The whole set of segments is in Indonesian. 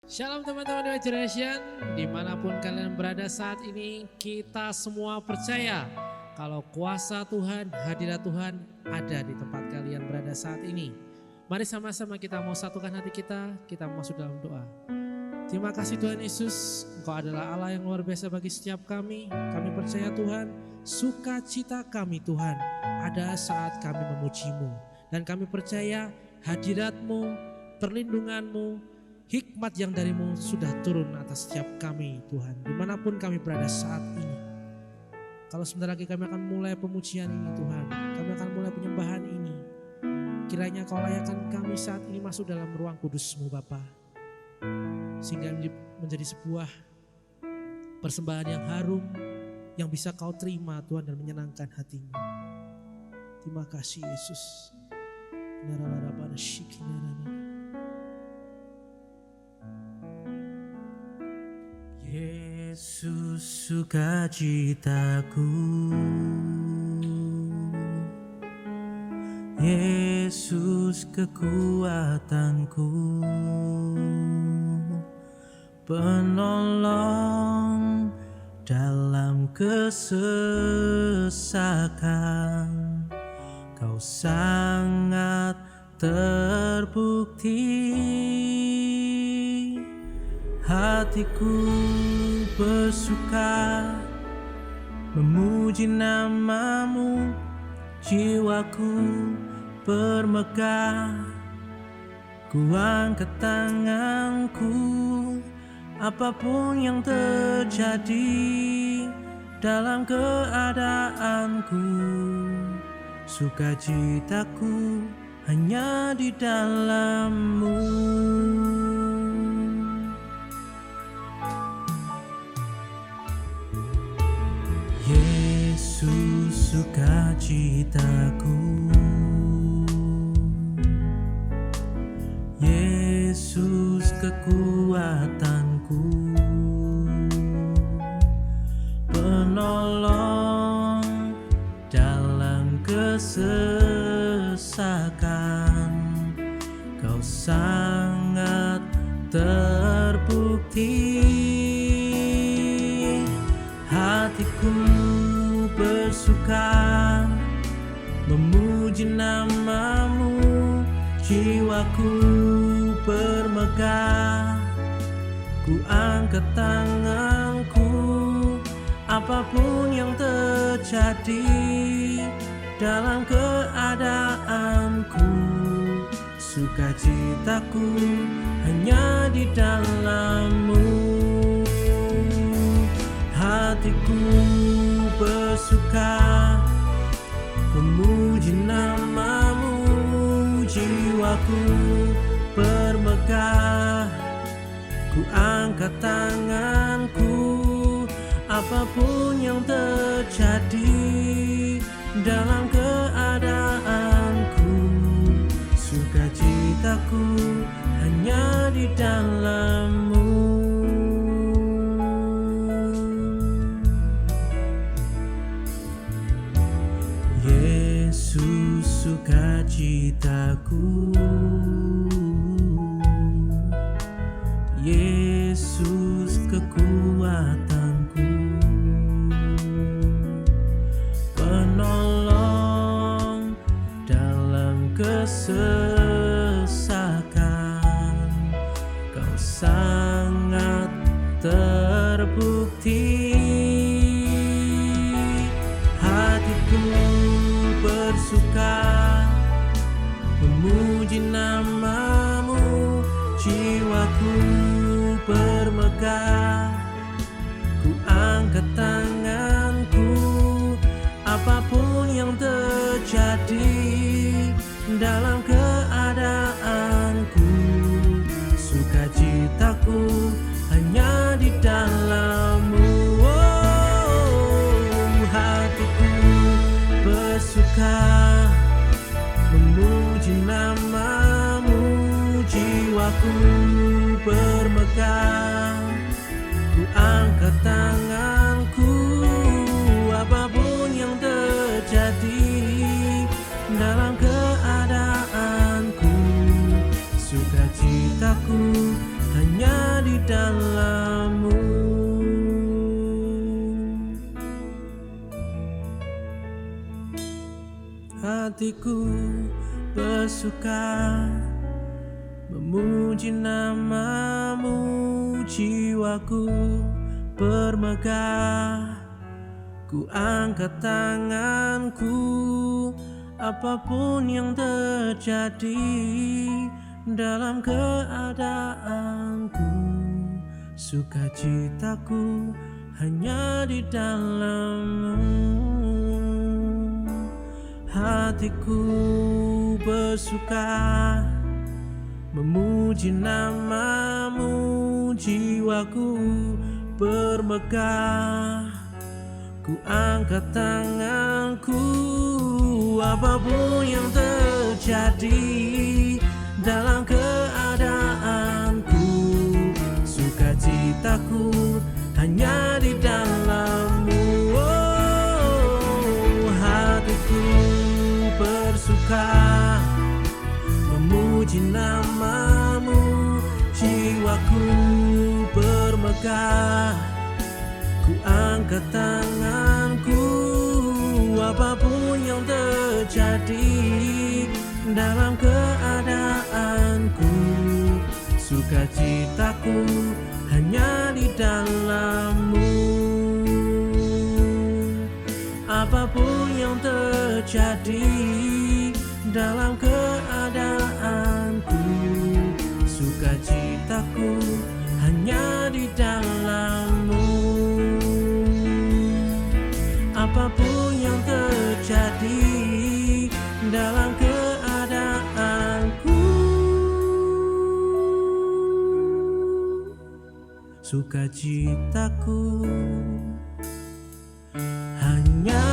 Shalom teman-teman New Generation, dimanapun kalian berada saat ini, kita semua percaya kalau kuasa Tuhan, hadirat Tuhan ada di tempat kalian berada saat ini. Mari sama-sama kita mau satukan hati kita masuk dalam doa. Terima kasih Tuhan Yesus, Engkau adalah Allah yang luar biasa bagi setiap kami. Kami percaya Tuhan, sukacita kami Tuhan ada saat kami memuji-Mu. Dan kami percaya hadirat-Mu, perlindungan-Mu, hikmat yang dari-Mu sudah turun atas setiap kami Tuhan, dimanapun kami berada saat ini. Kalau sebentar lagi kami akan mulai pemujian ini Tuhan, kami akan mulai penyembahan ini. Kiranya Kau layakkan kami saat ini masuk dalam ruang kudus-Mu Bapa, sehingga menjadi sebuah persembahan yang harum, yang bisa Kau terima Tuhan dan menyenangkan hati-Mu. Terima kasih Yesus. Yesus sukacitaku, Yesus kekuatanku, penolong dalam kesesakan. Kau sangat terbukti, hatiku bersuka memuji nama-Mu, jiwaku bermegah. Ku angkat tanganku, apapun yang terjadi dalam keadaanku. Sukacitaku hanya di dalam-Mu. Yesus sukacitaku, Yesus kekuatanku, penolong dalam kesesakan. Kau sangat terbukti, hatiku bersuka memuji nama-Mu, jiwaku bermegah. Ku angkat tanganku, apapun yang terjadi dalam keadaanku. Sukacitaku hanya di dalam-Mu. Hatiku bersuka memuji nama-Mu, jiwaku bermegah. Ku angkat tanganku, apapun yang terjadi dalam keadaanku. Sukacitaku hanya di dalam-Mu. Yesus sukacitaku, Yesus kekuatanku, penolong dalam kesesakan. Kau sangat terbukti, hatiku bersuka memuji nama-Mu, jiwaku bermegah. Ku angkat tanganku, apapun yang terjadi dalam keadaanku. Sukacitaku hanya di dalam-Mu. Hatiku bersuka memuji nama-Mu, jiwaku bermegah. Ku angkat tanganku, apapun yang terjadi dalam keadaanku. Sukacitaku hanya dalam-Mu. Hatiku bersuka memuji nama-Mu, jiwaku bermegah. Ku angkat tanganku, apapun yang terjadi dalam keadaanku, sukacitaku hanya di dalam-Mu. Hatiku bersuka memuji nama-Mu, jiwaku bermegah. Ku angkat tanganku, apapun yang terjadi dalam keadaanku, sukacitaku hanya di dalam-Mu. Oh, hatiku bersuka memuji nama-Mu, jiwaku bermegah. Ku angkat tanganku, apapun yang terjadi dalam keadaanku, sukacitaku hanya di dalam-Mu. Apapun yang terjadi dalam keadaanku, sukacitaku hanya di dalam-Mu. Apapun yang terjadi dalam keadaanku, sukacitaku hanya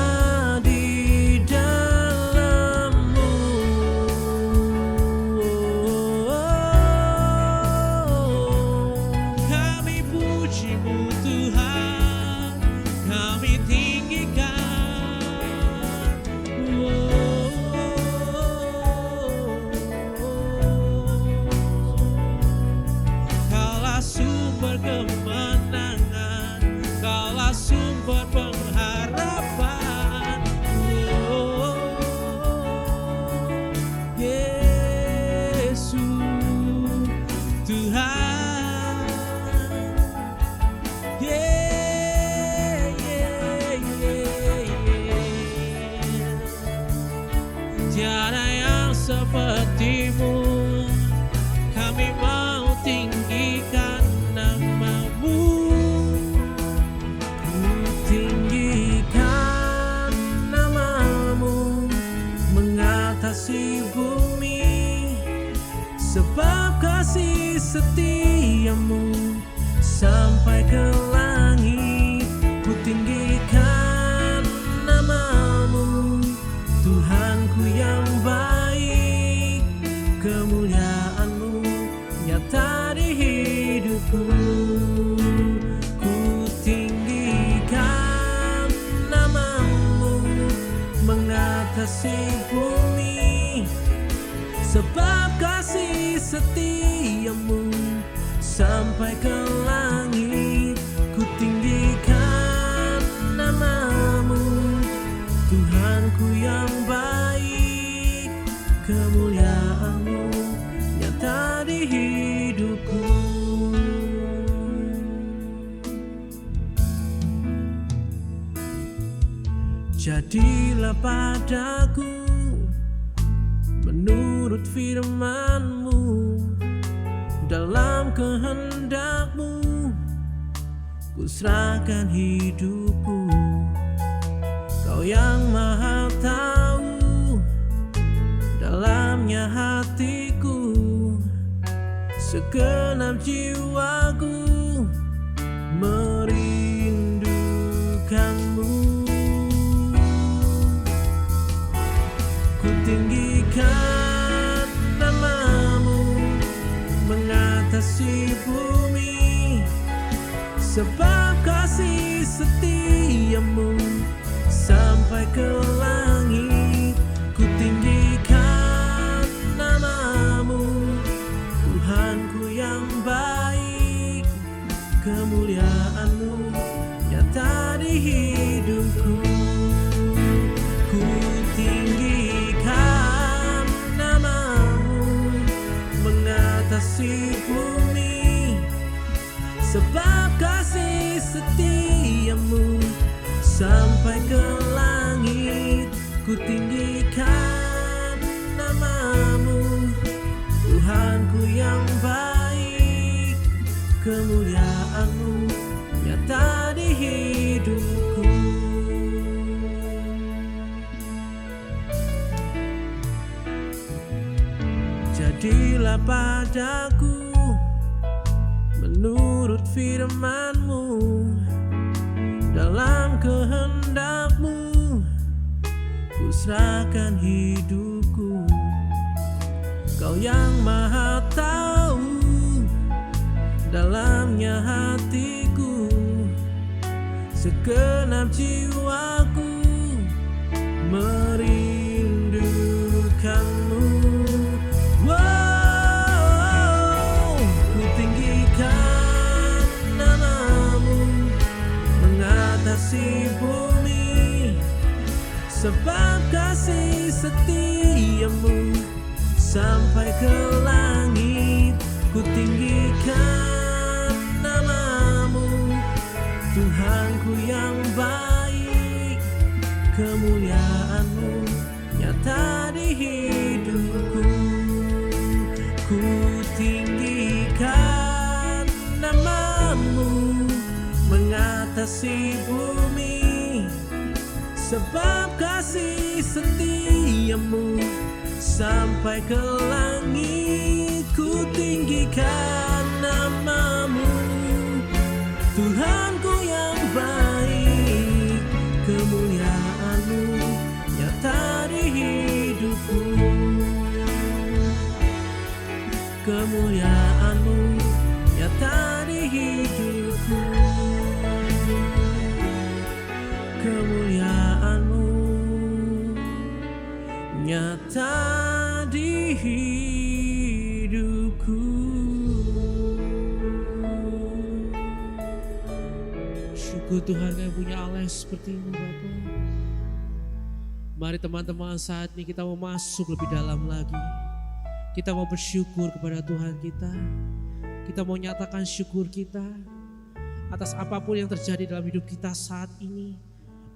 di dalam-Mu. Kami puji-Mu Tuhan, kami tinggikan. Kaulah sumber kemenangan, Kaulah sumber pengharapan. Yesus Tuhan, yeah, yeah, yeah, yeah. Tiada yang seperti-Mu, kami mau tinggikan nama-Mu. Ku tinggikan nama-Mu mengatasi bumi, sebab kasih setia-Mu sampai ke langit. Ku tinggikan nama-Mu, Tuhanku yang baik. Kemuliaan-Mu nyata di hidupku. Ku tinggikan nama-Mu mengatasi bumi, sebab kasih setia-Mu sampai ke langit. Ku tinggikan nama-Mu, Tuhanku yang baik. Kemuliaan-Mu nyata di hidupku. Jadilah padaku menurut firman-Mu, dalam kehendak-Mu ku serahkan hidupku. Kau yang maha tahu dalamnya hatiku, segenap jiwaku merindukan-Mu. Ku tinggikan nama-Mu mengatasi bumi, sebab kasih setia-Mu sampai ke langit. Ku tinggikan nama-Mu, Tuhanku yang baik. mengatasi bumi, sebab kasih setiamu sampai ke langit. Ku tinggikan namamu, Tuhanku yang baik. Kemuliaan-Mu nyata di hidupku. Jadilah padaku menurut firman-Mu, dalam kehendak-Mu ku serahkan hidupku. Kau yang maha tahu dalamnya hatiku, segenap jiwaku merindukan-Mu. Wow, ku tinggikan namamu, mengatasi bumi, sebab kasih setiamu sampai ke langit. Ku tinggikan namamu, Tuhanku yang baik. Kemuliaan-Mu nyata di hidupku. Ku tinggikan namamu, mengatasi bumi, sebab kasih setiamu sampai ke langit. Ku tinggikan namamu, Tuhanku yang baik. Kemuliaan-Mu nyata di hidupku. Kemuliaan-Mu nyata di hidupku. Kemuliaan-Mu nyata di hidupku. Syukur Tuhan kami punya Allah yang seperti-Mu Bapa. Mari teman-teman, saat ini kita mau masuk lebih dalam lagi. Kita mau bersyukur kepada Tuhan kita. Kita mau nyatakan syukur kita atas apapun yang terjadi dalam hidup kita saat ini.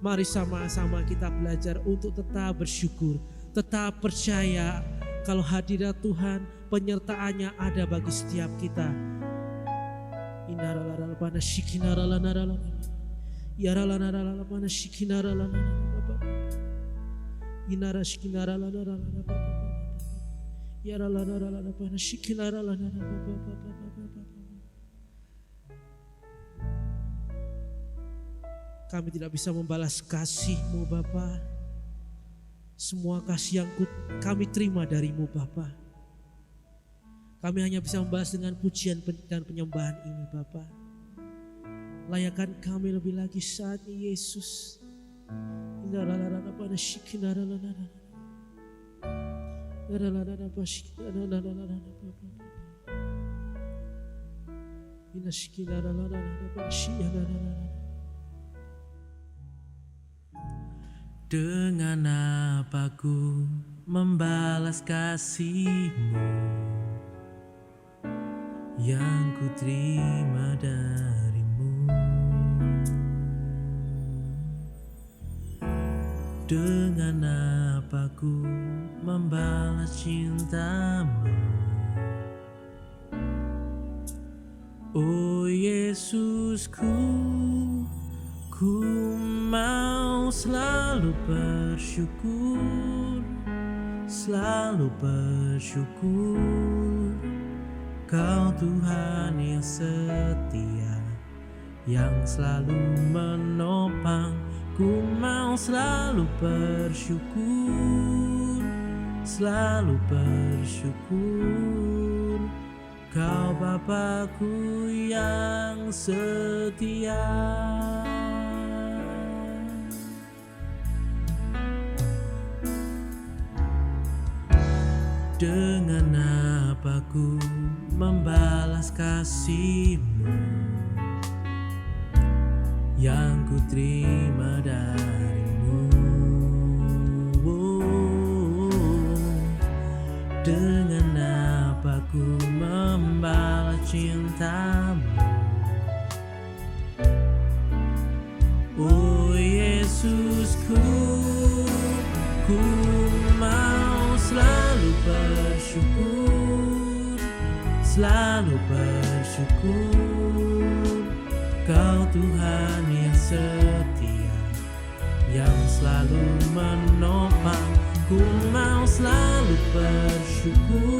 Mari sama-sama kita belajar untuk tetap bersyukur, tetap percaya kalau hadirat Tuhan, penyertaannya ada bagi setiap kita. Kami tidak bisa membalas kasih-Mu Bapa. Semua kasih yang kami terima dari-Mu Bapa. Kami hanya bisa membalas dengan pujian dan penyembahan ini Bapa. Layakan kami lebih lagi saat ini Yesus. Dengan apa ku membalas kasih-Mu yang ku terima dari-Mu? Dengan apa ku membalas cinta-Mu? Oh Yesusku, ku mau selalu bersyukur, selalu bersyukur. Kau Tuhan yang setia, yang selalu menopang. Ku mau selalu bersyukur, selalu bersyukur. Kau Bapakku yang setia. Dengan apa ku membalas kasih-Mu yang ku terima dari-Mu? Dengan apa ku membalas bersyukur, selalu bersyukur. Kau Tuhan yang setia, yang selalu menopang. Ku mau selalu bersyukur,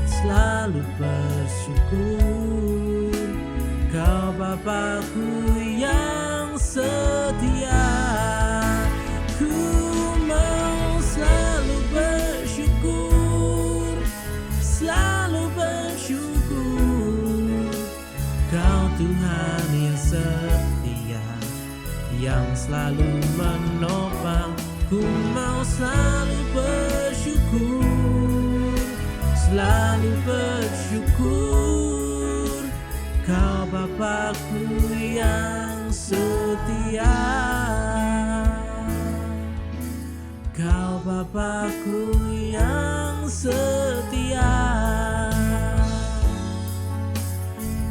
selalu bersyukur. Kau Bapa-Ku yang setia. Ku mau selalu bersyukur, selalu bersyukur. Kau Tuhan yang setia, yang selalu menopang. Ku mau selalu bersyukur, selalu bersyukur. Kau Bapa-Ku yang setia, Kau Bapa-Ku yang setia,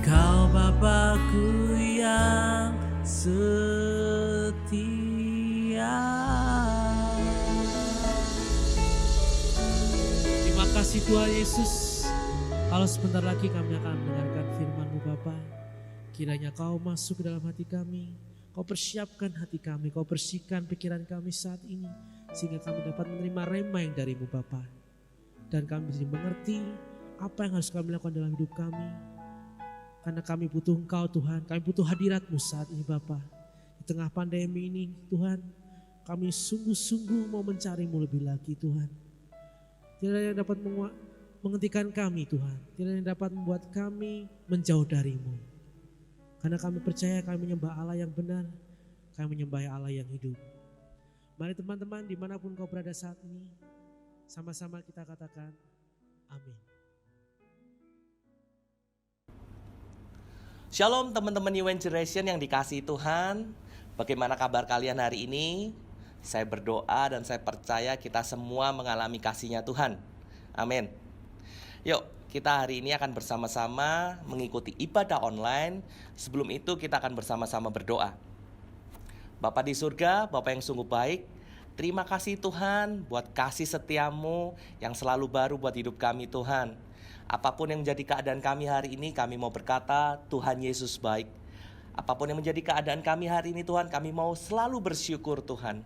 Kau Bapa-Ku yang setia. Terima kasih Tuhan Yesus. Kalau sebentar lagi kami akan mendengarkan firman-Mu Bapa, kiranya Kau masuk ke dalam hati kami, Kau persiapkan hati kami, Kau bersihkan pikiran kami saat ini, sehingga kami dapat menerima rema yang dari-Mu Bapa. Dan kami bisa mengerti apa yang harus kami lakukan dalam hidup kami. Karena kami butuh Engkau Tuhan, kami butuh hadirat-Mu saat ini Bapa. Di tengah pandemi ini Tuhan, kami sungguh-sungguh mau mencari-Mu lebih lagi Tuhan. Tidak ada yang dapat menghentikan kami Tuhan, tidak ada yang dapat membuat kami menjauh dari-Mu. Karena kami percaya kami menyembah Allah yang benar, kami menyembah Allah yang hidup. Mari teman-teman dimanapun kau berada saat ini, sama-sama kita katakan amin. Shalom teman-teman New Generation yang dikasihi Tuhan. Bagaimana kabar kalian hari ini? Saya berdoa dan saya percaya kita semua mengalami kasih-Nya Tuhan. Amin. Yuk, kita hari ini akan bersama-sama mengikuti ibadah online. Sebelum itu kita akan bersama-sama berdoa. Bapa di surga, Bapa yang sungguh baik, terima kasih Tuhan buat kasih setia-Mu yang selalu baru buat hidup kami Tuhan. Apapun yang menjadi keadaan kami hari ini, kami mau berkata Tuhan Yesus baik. Apapun yang menjadi keadaan kami hari ini Tuhan, kami mau selalu bersyukur Tuhan.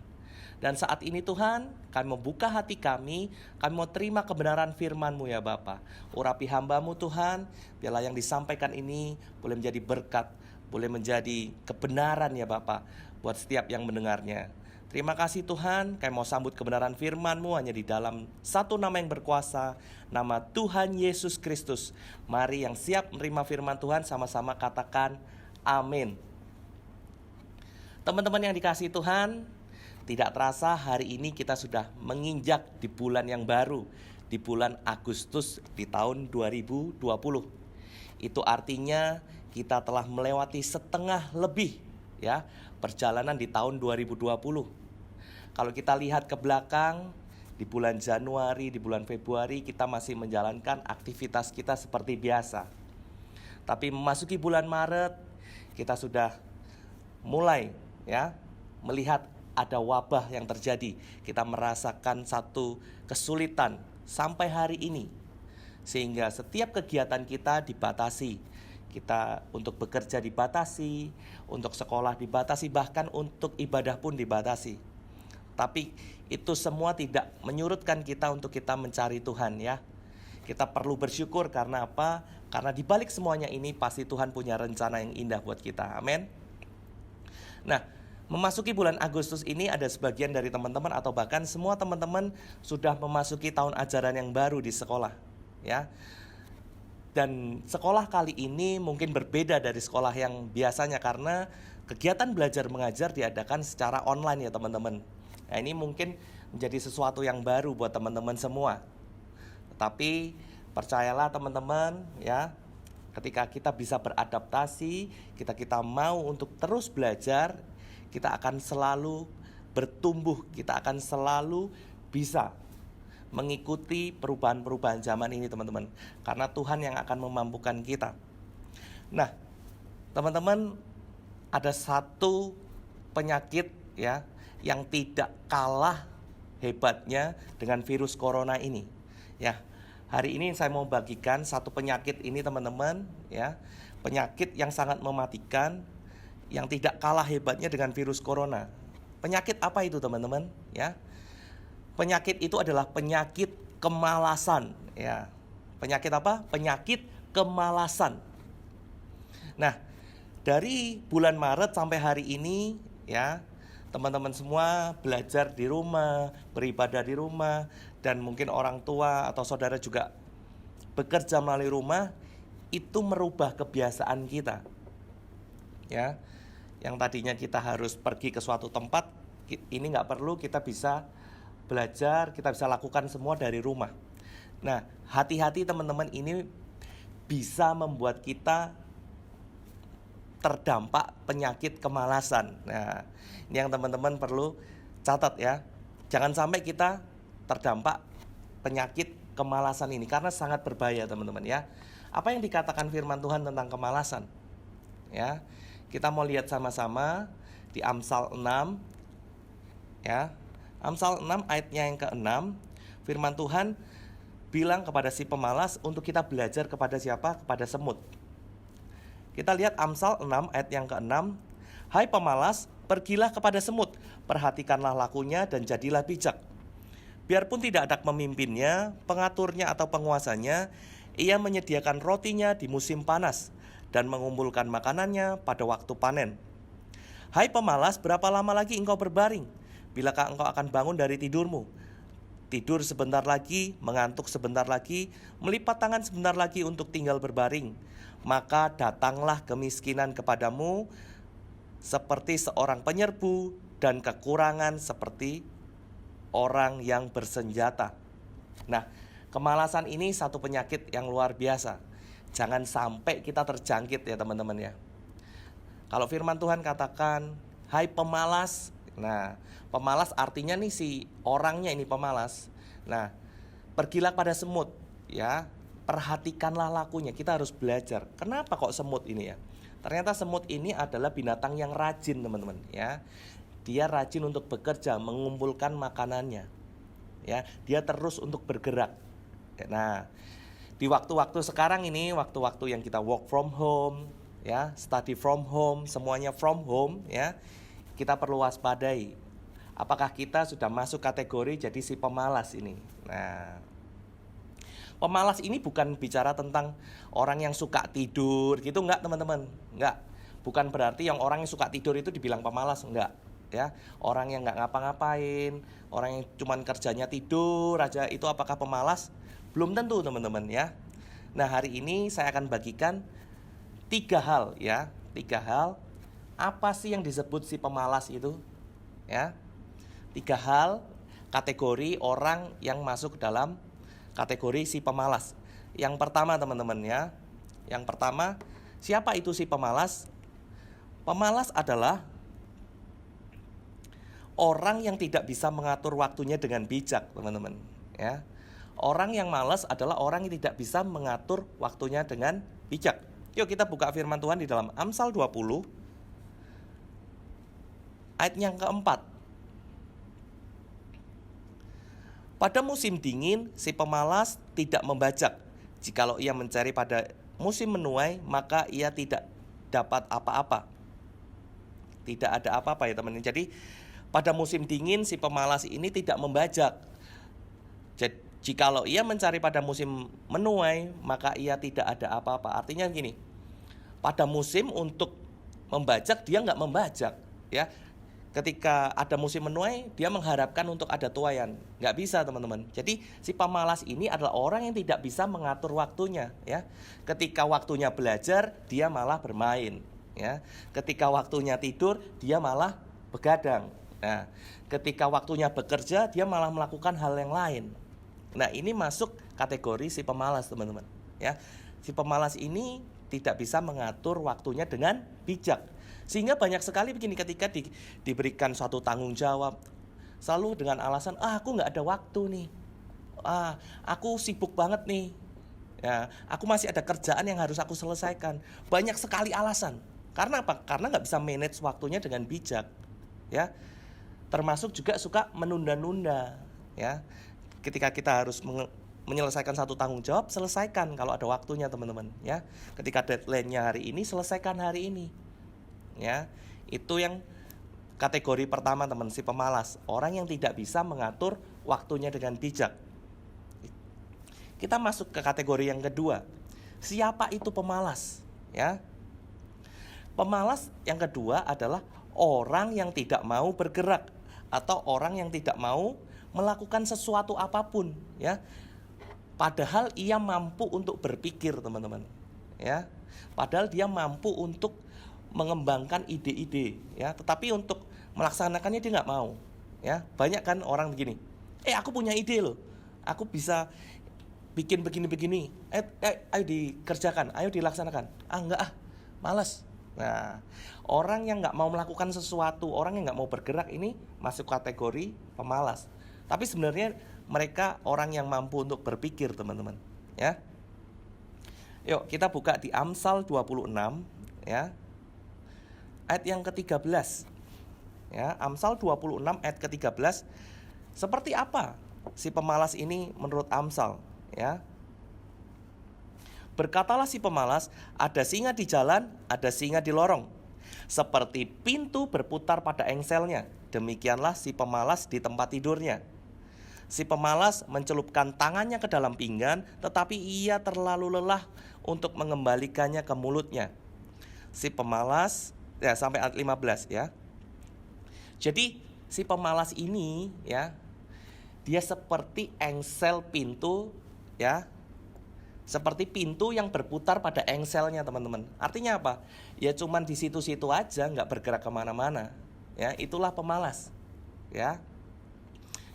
Dan saat ini Tuhan, kami membuka hati kami mau terima kebenaran firman-Mu ya Bapa. Urapi hamba-Mu Tuhan, biarlah yang disampaikan ini boleh menjadi berkat, boleh menjadi kebenaran ya Bapa, buat setiap yang mendengarnya. Terima kasih Tuhan, kami mau sambut kebenaran firman-Mu hanya di dalam satu nama yang berkuasa, nama Tuhan Yesus Kristus. Mari yang siap menerima firman Tuhan sama-sama katakan amin. Teman-teman yang dikasihi Tuhan, tidak terasa hari ini kita sudah menginjak di bulan yang baru, di bulan Agustus di tahun 2020. Itu artinya kita telah melewati setengah lebih ya perjalanan di tahun 2020. Kalau kita lihat ke belakang, di bulan Januari, di bulan Februari kita masih menjalankan aktivitas kita seperti biasa. Tapi memasuki bulan Maret, kita sudah mulai ya melihat ada wabah yang terjadi. Kita merasakan satu kesulitan sampai hari ini. Sehingga setiap kegiatan kita dibatasi. Kita untuk bekerja dibatasi, untuk sekolah dibatasi, bahkan untuk ibadah pun dibatasi. Tapi itu semua tidak menyurutkan kita untuk kita mencari Tuhan ya. Kita perlu bersyukur karena apa? Karena di balik semuanya ini pasti Tuhan punya rencana yang indah buat kita. Amin. Nah, memasuki bulan Agustus ini ada sebagian dari teman-teman atau bahkan semua teman-teman sudah memasuki tahun ajaran yang baru di sekolah ya. Dan sekolah kali ini mungkin berbeda dari sekolah yang biasanya karena kegiatan belajar mengajar diadakan secara online ya teman-teman. Nah, ini mungkin menjadi sesuatu yang baru buat teman-teman semua. Tetapi percayalah teman-teman ya, ketika kita bisa beradaptasi, kita mau untuk terus belajar, kita akan selalu bertumbuh, kita akan selalu bisa mengikuti perubahan-perubahan zaman ini teman-teman. Karena Tuhan yang akan memampukan kita. Nah, teman-teman, ada satu penyakit ya yang tidak kalah hebatnya dengan virus corona ini. Ya, hari ini saya mau bagikan satu penyakit ini teman-teman, ya. Penyakit yang sangat mematikan, yang tidak kalah hebatnya dengan virus corona. Penyakit apa itu teman-teman? Ya, penyakit itu adalah penyakit kemalasan. Ya, penyakit apa? Penyakit kemalasan. Nah, dari bulan Maret sampai hari ini, ya, teman-teman semua belajar di rumah, beribadah di rumah, dan mungkin orang tua atau saudara juga bekerja melalui rumah, itu merubah kebiasaan kita. Ya, yang tadinya kita harus pergi ke suatu tempat, ini nggak perlu, kita bisa belajar, kita bisa lakukan semua dari rumah. Nah, hati-hati teman-teman, ini bisa membuat kita terdampak penyakit kemalasan. Nah, ini yang teman-teman perlu catat ya. Jangan sampai kita terdampak penyakit kemalasan ini, karena sangat berbahaya teman-teman ya. Apa yang dikatakan firman Tuhan tentang kemalasan? Ya, kita mau lihat sama-sama di Amsal 6 ya. Amsal 6 ayatnya yang ke-6, firman Tuhan bilang kepada si pemalas untuk kita belajar kepada siapa? Kepada semut. Kita lihat Amsal 6 ayat yang ke-6. Hai pemalas, pergilah kepada semut, perhatikanlah lakunya dan jadilah bijak. Biarpun tidak ada pemimpinnya, pengaturnya atau penguasanya, ia menyediakan rotinya di musim panas dan mengumpulkan makanannya pada waktu panen. Hai pemalas, berapa lama lagi engkau berbaring? Bilakah engkau akan bangun dari tidurmu? Tidur sebentar lagi, mengantuk sebentar lagi, melipat tangan sebentar lagi untuk tinggal berbaring. Maka datanglah kemiskinan kepadamu seperti seorang penyerbu dan kekurangan seperti orang yang bersenjata. Nah, kemalasan ini satu penyakit yang luar biasa. Jangan sampai kita terjangkit ya teman-teman ya. Kalau firman Tuhan katakan, hai pemalas. Nah, pemalas artinya nih si orangnya ini pemalas. Nah, pergilah pada semut ya. Perhatikanlah lakunya, kita harus belajar. Kenapa kok semut ini ya? Ternyata semut ini adalah binatang yang rajin teman-teman ya. Dia rajin untuk bekerja, mengumpulkan makanannya. Ya, dia terus untuk bergerak. Nah, di waktu-waktu sekarang ini, waktu-waktu yang kita work from home, ya, study from home, semuanya from home, ya, kita perlu waspadai. Apakah kita sudah masuk kategori jadi si pemalas ini? Nah, pemalas ini bukan bicara tentang orang yang suka tidur gitu, enggak teman-teman, enggak. Bukan berarti yang orang yang suka tidur itu dibilang pemalas, enggak. Ya, orang yang enggak ngapa-ngapain, orang yang cuman kerjanya tidur aja, itu apakah pemalas? Belum tentu teman-teman ya. Nah, hari ini saya akan bagikan 3 hal ya, 3 hal. Apa sih yang disebut si pemalas itu? Ya, 3 hal kategori orang yang masuk dalam kategori si pemalas. Yang pertama teman-teman ya, yang pertama, siapa itu si pemalas? Pemalas adalah orang yang tidak bisa mengatur waktunya dengan bijak teman-teman ya. Orang yang malas adalah orang yang tidak bisa mengatur waktunya dengan bijak. Yuk kita buka firman Tuhan di dalam Amsal 20 ayat yang keempat. Pada musim dingin, si pemalas tidak membajak. Jikalau ia mencari pada musim menuai, maka ia tidak dapat apa-apa. Tidak ada apa-apa ya teman-teman. Jadi pada musim dingin si pemalas ini tidak membajak. Jadi jikalau ia mencari pada musim menuai, maka ia tidak ada apa-apa. Artinya gini, pada musim untuk membajak dia nggak membajak ya. Ketika ada musim menuai, dia mengharapkan untuk ada tuaian. Nggak bisa teman-teman. Jadi si pemalas ini adalah orang yang tidak bisa mengatur waktunya ya. Ketika waktunya belajar, dia malah bermain ya. Ketika waktunya tidur, dia malah begadang. Nah, ketika waktunya bekerja, dia malah melakukan hal yang lain. Nah, ini masuk kategori si pemalas teman-teman ya. Si pemalas ini tidak bisa mengatur waktunya dengan bijak. Sehingga banyak sekali begini, ketika diberikan suatu tanggung jawab, selalu dengan alasan, aku nggak ada waktu nih, aku sibuk banget nih, ya, aku masih ada kerjaan yang harus aku selesaikan. Banyak sekali alasan. Karena apa? Karena nggak bisa manage waktunya dengan bijak, ya. Termasuk juga suka menunda-nunda, ya. Ketika kita harus menyelesaikan satu tanggung jawab, selesaikan kalau ada waktunya teman-teman ya. Ketika deadline-nya hari ini, selesaikan hari ini. Ya. Itu yang kategori pertama teman, si pemalas, orang yang tidak bisa mengatur waktunya dengan bijak. Kita masuk ke kategori yang kedua. Siapa itu pemalas? Ya. Pemalas yang kedua adalah orang yang tidak mau bergerak atau orang yang tidak mau melakukan sesuatu apapun, ya. Padahal ia mampu untuk berpikir, teman-teman. Ya. Padahal dia mampu untuk mengembangkan ide-ide, ya. Tetapi untuk melaksanakannya dia nggak mau, ya. Banyak kan orang begini. Aku punya ide loh. Aku bisa bikin begini-begini. Ayo dikerjakan, ayo dilaksanakan. Enggak malas. Nah, orang yang nggak mau melakukan sesuatu, orang yang nggak mau bergerak ini masuk kategori pemalas. Tapi sebenarnya mereka orang yang mampu untuk berpikir, teman-teman. Ya. Yuk kita buka di Amsal 26, ya. Ayat yang ke-13. Ya, Amsal 26 ayat ke-13. Seperti apa si pemalas ini menurut Amsal, ya? Berkatalah si pemalas, ada singa di jalan, ada singa di lorong. Seperti pintu berputar pada engselnya, demikianlah si pemalas di tempat tidurnya. Si pemalas mencelupkan tangannya ke dalam pinggan, tetapi ia terlalu lelah untuk mengembalikannya ke mulutnya. Si pemalas, ya sampai ayat 15 ya. Jadi si pemalas ini ya, dia seperti engsel pintu ya. Seperti pintu yang berputar pada engselnya, teman-teman. Artinya apa? Ya cuman di situ-situ aja, nggak bergerak kemana-mana. Ya, itulah pemalas. Ya.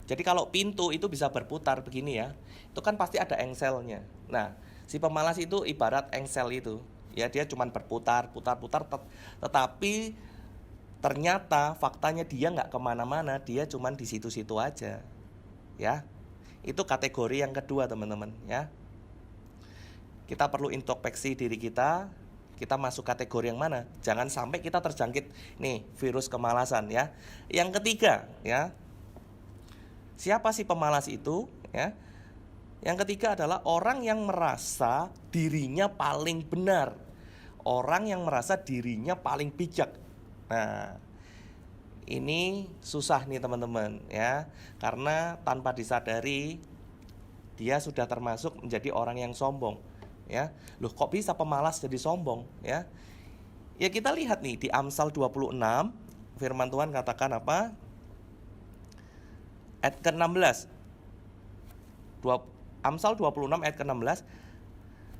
Jadi kalau pintu itu bisa berputar begini ya, itu kan pasti ada engselnya. Nah, si pemalas itu ibarat engsel itu. Ya, dia cuman berputar, tetapi ternyata faktanya dia nggak kemana-mana, dia cuman di situ-situ aja. Ya, itu kategori yang kedua, teman-teman. Ya. Kita perlu introspeksi diri kita masuk kategori yang mana. Jangan sampai kita terjangkit nih virus kemalasan ya. Yang ketiga ya, siapa sih pemalas itu ya? Yang ketiga adalah orang yang merasa dirinya paling benar, orang yang merasa dirinya paling bijak. Nah, ini susah nih teman-teman ya, karena tanpa disadari dia sudah termasuk menjadi orang yang sombong. Ya, loh kok bisa pemalas jadi sombong ya? Ya kita lihat nih di Amsal 26 firman Tuhan katakan apa? Ayat ke-16. Amsal 26 ayat ke-16.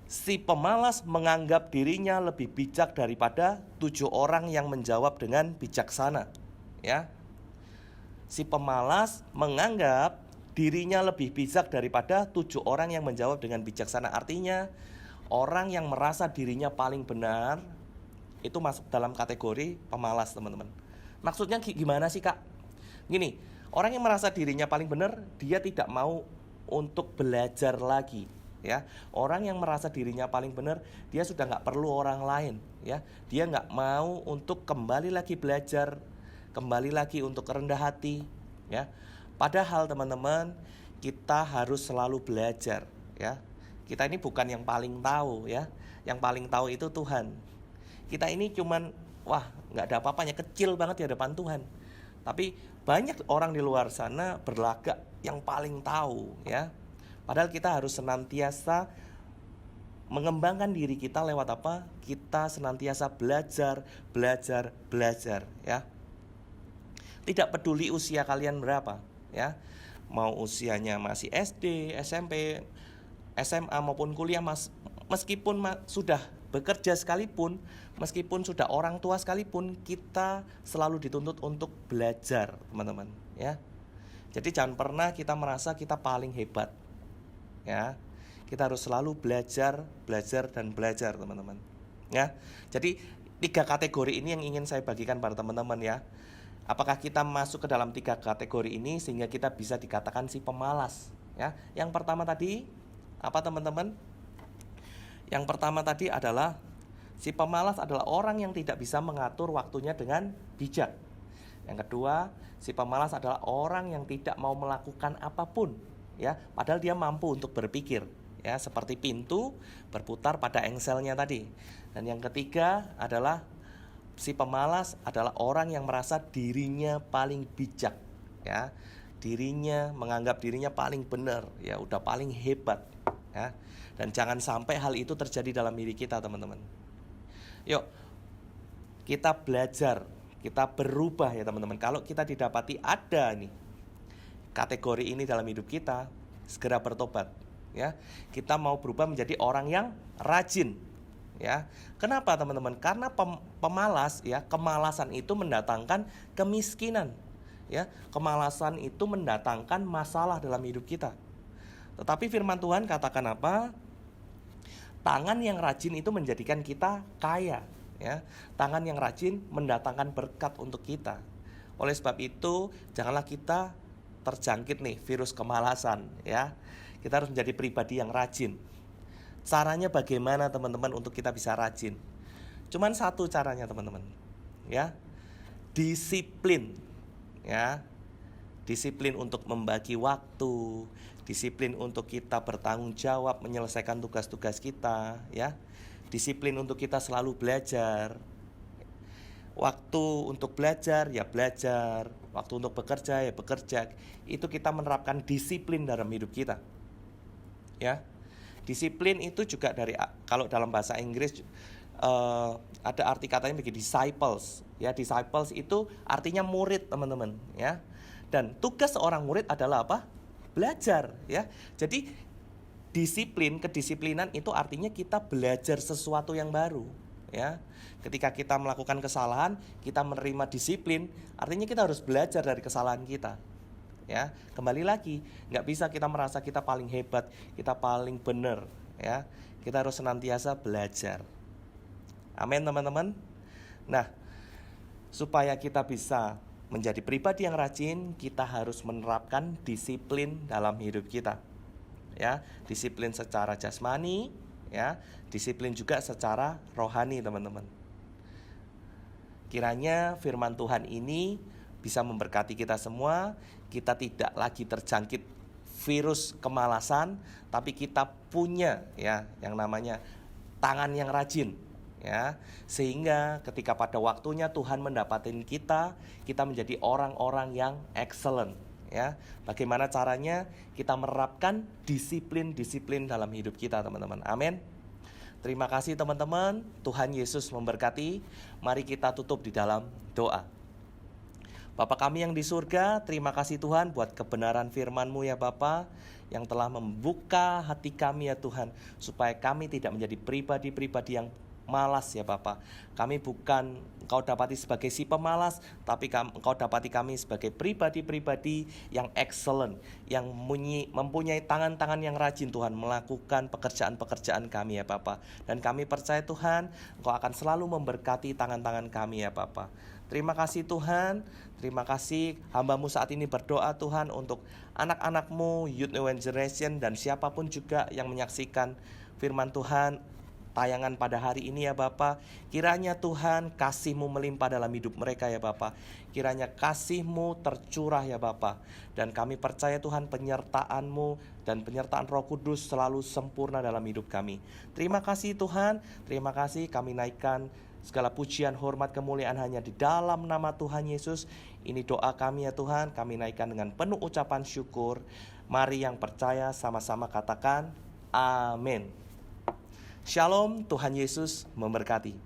Si pemalas menganggap dirinya lebih bijak daripada 7 orang yang menjawab dengan bijaksana. Ya. Si pemalas menganggap dirinya lebih bijak daripada 7 orang yang menjawab dengan bijaksana. Artinya orang yang merasa dirinya paling benar itu masuk dalam kategori pemalas, teman-teman. Maksudnya gimana sih, Kak? Gini, orang yang merasa dirinya paling benar, dia tidak mau untuk belajar lagi, ya. Orang yang merasa dirinya paling benar, dia sudah nggak perlu orang lain, ya. Dia nggak mau untuk kembali lagi belajar, kembali lagi untuk rendah hati, ya. Padahal teman-teman, kita harus selalu belajar, ya. Kita ini bukan yang paling tahu ya. Yang paling tahu itu Tuhan. Kita ini cuman nggak ada apa-apanya, kecil banget di hadapan Tuhan. Tapi banyak orang di luar sana berlagak yang paling tahu ya. Padahal kita harus senantiasa mengembangkan diri kita lewat apa? Kita senantiasa belajar ya. Tidak peduli usia kalian berapa ya. Mau usianya masih SD, SMP, SMA maupun kuliah, meskipun sudah bekerja sekalipun, meskipun sudah orang tua sekalipun, kita selalu dituntut untuk belajar, teman-teman, ya. Jadi jangan pernah kita merasa kita paling hebat, ya. Kita harus selalu belajar, teman-teman, ya. Jadi 3 kategori ini yang ingin saya bagikan pada teman-teman ya. Apakah kita masuk ke dalam 3 kategori ini sehingga kita bisa dikatakan si pemalas, ya? Yang pertama tadi apa, teman-teman? Yang pertama tadi adalah si pemalas adalah orang yang tidak bisa mengatur waktunya dengan bijak. Yang kedua, si pemalas adalah orang yang tidak mau melakukan apapun, ya, padahal dia mampu untuk berpikir, ya, seperti pintu berputar pada engselnya tadi. Dan yang ketiga adalah si pemalas adalah orang yang merasa dirinya paling bijak, ya. Dirinya menganggap dirinya paling benar, ya, udah paling hebat, ya. Dan jangan sampai hal itu terjadi dalam diri kita, teman-teman. Yuk, kita belajar, kita berubah ya teman-teman. Kalau kita didapati ada nih kategori ini dalam hidup kita, segera bertobat, ya. Kita mau berubah menjadi orang yang rajin, ya. Kenapa teman-teman? Karena pemalas, ya, kemalasan itu mendatangkan kemiskinan, ya. Kemalasan itu mendatangkan masalah dalam hidup kita. Tetapi firman Tuhan katakan apa? Tangan yang rajin itu menjadikan kita kaya, ya. Tangan yang rajin mendatangkan berkat untuk kita. Oleh sebab itu, janganlah kita terjangkit nih virus kemalasan, ya. Kita harus menjadi pribadi yang rajin. Caranya bagaimana teman-teman untuk kita bisa rajin? Cuman satu caranya teman-teman, ya. Disiplin, ya. Disiplin untuk membagi waktu, disiplin untuk kita bertanggung jawab menyelesaikan tugas-tugas kita, ya. Disiplin untuk kita selalu belajar. Waktu untuk belajar, ya belajar. Waktu untuk bekerja, ya bekerja. Itu kita menerapkan disiplin dalam hidup kita, ya. Disiplin itu juga dari, kalau dalam bahasa Inggris ada arti katanya begini, disciples, ya. Disciples itu artinya murid, teman-teman, ya. Dan tugas seorang murid adalah apa? Belajar, ya. Jadi disiplin, kedisiplinan itu artinya kita belajar sesuatu yang baru, ya. Ketika kita melakukan kesalahan, kita menerima disiplin, artinya kita harus belajar dari kesalahan kita, ya. Kembali lagi, nggak bisa kita merasa kita paling hebat, kita paling benar, ya. Kita harus senantiasa belajar. Amin teman-teman. Nah, supaya kita bisa menjadi pribadi yang rajin, kita harus menerapkan disiplin dalam hidup kita, ya. Disiplin secara jasmani, ya. Disiplin juga secara rohani, teman-teman. Kiranya firman Tuhan ini bisa memberkati kita semua. Kita tidak lagi terjangkit virus kemalasan, tapi kita punya, ya, yang namanya tangan yang rajin, ya. Sehingga ketika pada waktunya Tuhan mendapatin kita menjadi orang-orang yang excellent, ya. Bagaimana caranya? Kita menerapkan disiplin-disiplin dalam hidup kita, teman-teman. Amin. Terima kasih teman-teman. Tuhan Yesus memberkati. Mari kita tutup di dalam doa. Bapa kami yang di surga, terima kasih Tuhan buat kebenaran firman-Mu ya Bapa, yang telah membuka hati kami ya Tuhan, supaya kami tidak menjadi pribadi-pribadi yang malas ya Bapa. Kami bukan Engkau dapati sebagai si pemalas, tapi Engkau dapati kami sebagai pribadi-pribadi yang excellent, yang mempunyai tangan-tangan yang rajin Tuhan, melakukan pekerjaan-pekerjaan kami ya Bapa. Dan kami percaya Tuhan, Engkau akan selalu memberkati tangan-tangan kami ya Bapa. Terima kasih Tuhan, terima kasih hamba-Mu saat ini berdoa Tuhan untuk anak-anak-Mu, Youth New Generation, dan siapapun juga yang menyaksikan firman Tuhan tayangan pada hari ini ya Bapa. Kiranya Tuhan kasih-Mu melimpah dalam hidup mereka ya Bapa. Kiranya kasih-Mu tercurah ya Bapa. Dan kami percaya Tuhan penyertaan-Mu dan penyertaan Roh Kudus selalu sempurna dalam hidup kami. Terima kasih Tuhan, terima kasih, kami naikkan segala pujian, hormat, kemuliaan hanya di dalam nama Tuhan Yesus. Ini doa kami ya Tuhan, kami naikkan dengan penuh ucapan syukur. Mari yang percaya sama-sama katakan amin. Shalom, Tuhan Yesus memberkati.